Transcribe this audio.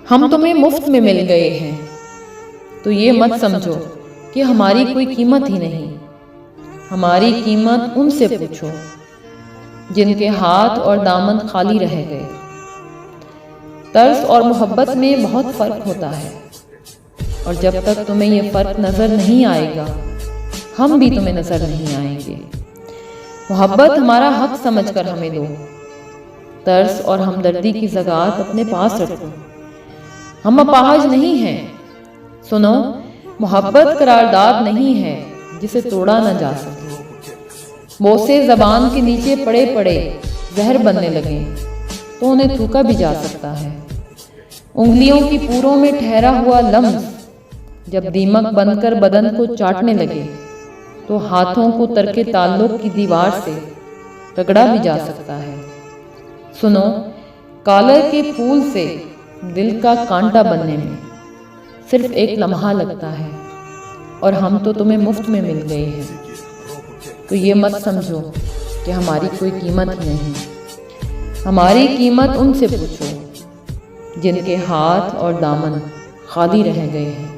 हम तुम्हें मुफ्त में मिल गए हैं, तो ये मत समझो कि हमारी कोई कीमत ही नहीं। हमारी कीमत उनसे पूछो जिनके हाथ और दामन खाली रह गए। तर्स और मोहब्बत में बहुत फ़र्क होता है, और जब तक तुम्हें ये फ़र्क नज़र नहीं आएगा, हम भी तुम्हें नज़र नहीं आएंगे। मोहब्बत हमारा हक समझकर हमें दो। तर्स और हमदर्दी की ज़गात अपने पास रखो। हम अपाहज नहीं हैं। सुनो, मोहब्बत करारदाद नहीं है जिसे तोड़ा न जा सके। बोसे ज़बान के नीचे पड़े पड़े जहर बनने लगे तो उन्हें थूका भी जा सकता है। उंगलियों की पूरों में ठहरा हुआ लम्स जब दीमक बनकर बदन को चाटने लगे तो हाथों को तरके ताल्लुक की दीवार से रगड़ा भी जा सकता है। सुनो, कालर के फूल से दिल का कांटा बनने में सिर्फ एक लम्हा लगता है, और हम तो तुम्हें मुफ्त में मिल गए हैं, तो ये मत समझो कि हमारी कोई कीमत ही नहीं। हमारी कीमत उनसे पूछो जिनके हाथ और दामन खाली रह गए हैं।